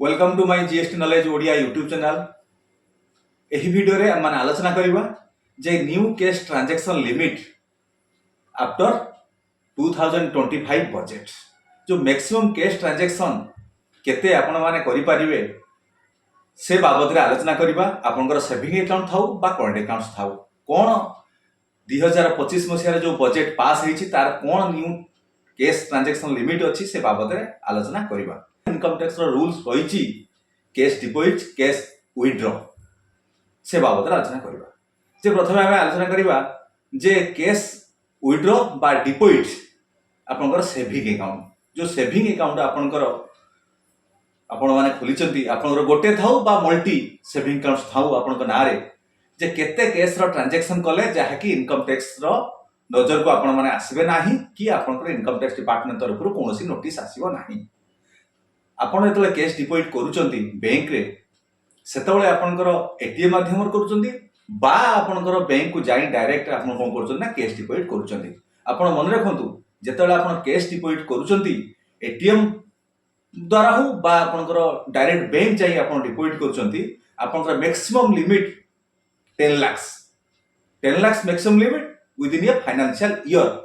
Welcome to my GST knowledge Odia YouTube channel. एही video रे हम आलोचना करिबा जे new cash transaction limit after 2025 budget जो मैक्सिमम केस ट्रांजैक्शन केते आपण माने करि परिबे से बाबद रे आलोचना करिबा। आपनकर सेविंग अकाउंट थाउ बा करंट अकाउंट थाउ कोन 2025 मसिया रे जो बजेट पास हेछि तार कोन न्यू केस ट्रांजैक्शन लिमिट अछि से बाबद रे आलोचना करिबा। इनकम टैक्स रूल्स रही केस डिपोजिट केस विथड्रॉ से बाबद आलोचना करवा। जे प्रथम आम आलोचना करवा जे केस विथड्रॉ बा डिपोजिट आपनकर सेविंग अकाउंट जो सेविंग अकाउंट आपनकर आपण माने खोलिचंती आपनकर गोटे थाउ बा मल्टी सेविंग अकाउंट थाउ आपनकर नारे जे केते केस रो ट्रांजैक्शन कले जहा कि इनकम टैक्स रो नजर को आपण माने आसीबे नाही कि आपनकर इनकम टैक्स डिपार्टमेंट तरफ कोनोसी नोटिस आसीबो नाही। आपण जेतले केस डिपोजिट करूचंती बैंक रे सेतबेले आपनकर एटीएम माध्यम रे करूचंती बा आपनकर बैंक को जाई डायरेक्ट आपन कोन करूचंती ना केस डिपोजिट करूचंती। आपण मन रखंतु जेतबेले आपण केस डिपोजिट करूचंती एटीएम द्वारा हो बा आपनकर डायरेक्ट बैंक जाई आपण डिपोजिट करूचंती आपनकर maximum limit 10 lakh maximum limit with in a financial year.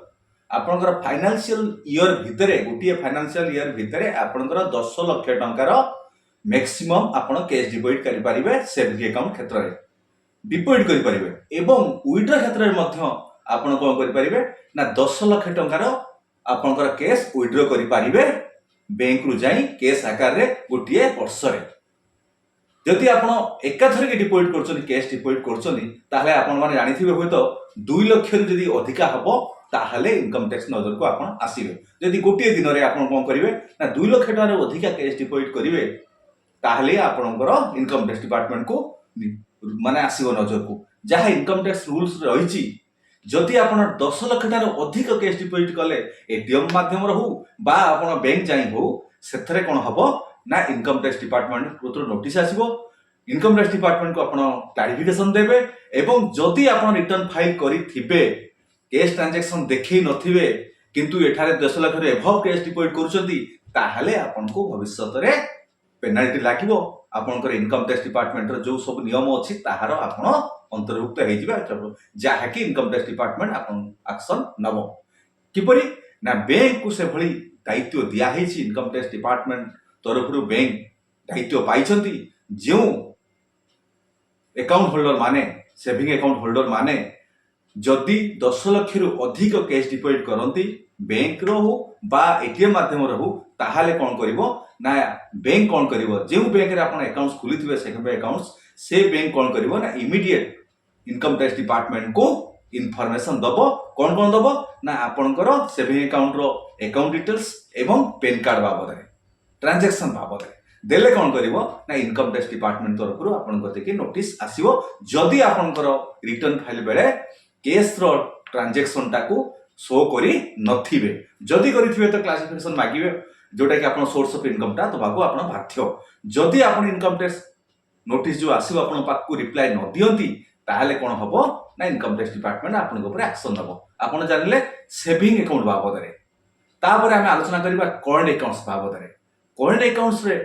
आपनकर फाइनेंशियल ईयर भितरे गोटे फाइनेंशियल ईयर भितरे आपनकर 10 लाख टंकार मैक्सिमम आपण कैश डिपोजिट करि परिबे सेविंग अकाउंट क्षेत्र रे डिपोजिट करि परिबे एवं विथड्रॉ क्षेत्र रे मध्य आपण कोन करि परिबे ना 10 लाख टंकार आपनकर कैश विथड्रॉ करि परिबे बैंक रु जाई कैश आकार रे गोटे वर्ष रे। जदि आपण एकाथर के डिपोजिट करछन कैश डिपोजिट करछन ताहले आपण माने जानिथिबे होय तो 2 लाख रु जदि अधिका हबो ताहले इनकम टैक्स नजर को आपण आसीबे। जदि गोटे दिन रे आपण कोन करिवे ना 2 लाख टका रे अधिका कैश डिपोजिट करिवे ताहले आपणकर इनकम टैक्स डिपार्टमेंट को माने आसीबो नजर को जहा इनकम टैक्स रूल्स रहिछि। जदि आपण 10 लाख टका रे अधिक कैश डिपोजिट कले एटीएम माध्यम रे हो बा आपण बैंक जाई हो सेथरे कोन हबो ना इनकम टैक्स डिपार्टमेंट को नोटिस आसीबो। इनकम टैक्स डिपार्टमेंट को आपण क्लैरिफिकेशन देबे एवं जदि आपण रिटर्न फाइल करिथिबे केस ट्रांजैक्शन देखै नथिबे किंतु एठारे 10 लाख रे एभव केस डिपोजिट करूचंती ताहले आपण को भविष्यत रे पेनाल्टी लागिबो। आपनकर इनकम टैक्स डिपार्टमेंट रो जो सब नियम अछि ताहार आपण अंतर्भुक्त हे जिबा जहा कि इनकम टैक्स डिपार्टमेंट आपण एक्शन नबो किपरि ना बैंक को से भली दायित्व दिया हेछि। इनकम टैक्स डिपार्टमेंट तरफ रु बैंक दायित्व पाइछंती जो अकाउंट होल्डर माने सेविंग अकाउंट होल्डर माने जदि 10 लाख रु अधिक कैश डिपोजिट करंती बैंक रो हो बा एटीएम माध्यम रो हो ताहाले कोन करिवो ना बैंक कोन करिवो जे बैंक रे आपण अकाउंट्स खुलिथिबे सेकंड अकाउंट्स से बैंक कोन करिवो ना इमीडिएट इनकम टैक्स डिपार्टमेंट को इनफॉरमेशन दबो कोन कोन दबो ना आपनकर सेविंग अकाउंट रो अकाउंट डिटेल्स एवं पैन कार्ड बाबद रे ट्रांजैक्शन बाबद रे देले कोन करिवो ना इनकम टैक्स डिपार्टमेंट तरफ रु आपण गते कि नोटिस आसीबो। जदि आपनकर रिटर्न फाइल बेले केस रो ट्रांजैक्शन टाको शो करी नथिबे जदि करिथिबे तो क्लासिफिकेशन मागिबे जोटा कि आपण सोर्स ऑफ इनकम ता तबाको आपण बाध्य। जदि आपण इनकम टैक्स नोटिस जो आसीबो आपण पाकू रिप्लाई न दियंती ताहाले कोन हबो ना इनकम टैक्स डिपार्टमेंट आपण ऊपर एक्शन नबो। आपण जानले सेविंग अकाउंट बाबद रे तापर हम आलोचना करबा करंट अकाउंट्स बाबद रे। करंट अकाउंट्स रे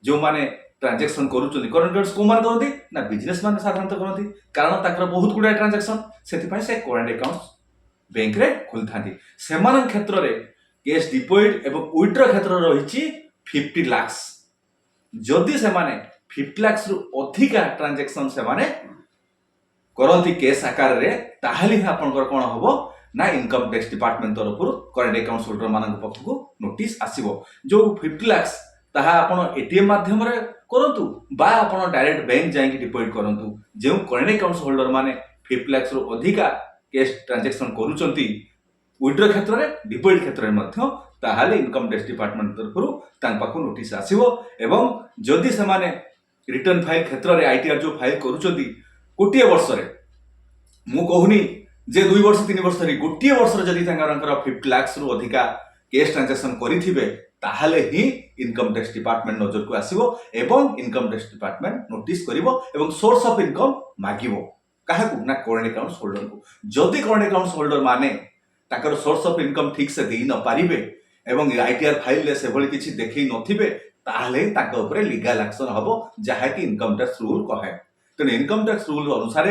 जो माने ट्रांजैक्शन करूचंती करंट अकाउंट्स को मान करंती ना बिजनेस मान साधारणतः करंती कारण ताकर बहुत गुडा ट्रांजैक्शन सेति पय से करंट अकाउंट्स बैंक रे खुलथांती। सेमान क्षेत्र रे केस डिपोजिट एवं विथड्रॉ क्षेत्र रहिछि 50 लाख। जदि से माने 50 लाख रु अधिका ट्रांजैक्शन से माने करंती केस आकार रे ताहाली आपनकर कोन हबो ना इनकम टैक्स डिपार्टमेंट तरफ करंट अकाउंट होल्डर मानक पक्षको नोटिस आसीबो। जो 50 लाख ताहा आपण एटीएम माध्यम रे करंतु बा आपण डायरेक्ट बैंक जाई कि डिपोजिट करंतु जे करंट अकाउंट होल्डर माने 50 लाख रु अधिका केस ट्रांजैक्शन करूचंती विथड्रॉ क्षेत्र रे डिपोजिट क्षेत्र रे मध्य ताहाले इनकम टैक्स डिपार्टमेंट तरफरु तान पाखु नोटिस आसीबो। एवं जदि से माने रिटर्न फाइल क्षेत्र रे आईटीआर जो फाइल करूचंती गोटे वर्ष रे मु कहूनी जे 2 वर्ष 3 वर्ष रे गोटे वर्ष रे जदि तांकर 50 लाख रु अधिका केस ट्रांजैक्शन करिथिबे ताहाले ही इनकम टैक्स डिपार्टमेंट नजर को आसीबो एवं इनकम टैक्स डिपार्टमेंट नोटिस करिवो एवं सोर्स ऑफ इनकम मागिवो काहाकू ना करंट अकाउंट होल्डर को। जदि करंट अकाउंट होल्डर माने ताकर सोर्स ऑफ इनकम ठीक से देई न पारिबे एवं आईटीआर फाइल ले से भली किछि देखै नथिबे ताहले ताका उपरे लीगल एक्शन हबो जहाँकि इनकम टैक्स रूल कहे। तेणु इनकम टैक्स रूल अनुसार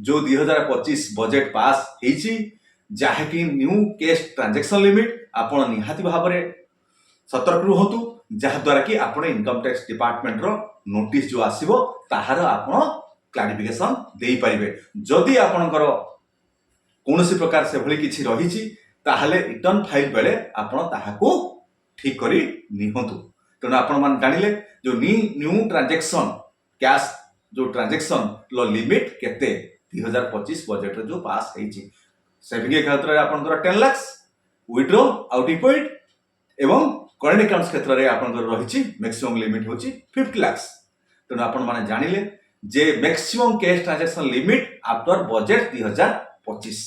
जो 2025 बजेट पास होईची जहाँकि न्यू केस ट्रांजैक्शन लिमिट आपण निहाती भाव में सतर्क रुहतु जहाद्वारा कि आपण इनकम टैक्स डिपार्टमेंट रो नोटिस जो आसीबो ताहार आपण क्लारिफिकेशन देई परिबे। जदि आपणकर कौनसी प्रकार से भली किछि रहिछि ताहले रिटर्न फाइल बेले आपण ताहाको ठीक करी निहंतु। तेणु आपण मान जानिले जो न्यू ट्रांजैक्शन कैश जो ट्रांजैक्शन लो लिमिट केते 2025 बजेट जो पास होईछि। सेविंग अकाउंट रे आपनकर 10 लाख विथड्रॉ आउट डिपॉजिट एवं करेंट अकाउंट्स क्षेत्र में आपनकर रहिछि मैक्सिमम लिमिट होछि 50 लाख। तेणु आपण माने जानिले जे maximum cash transaction limit after budget 2025।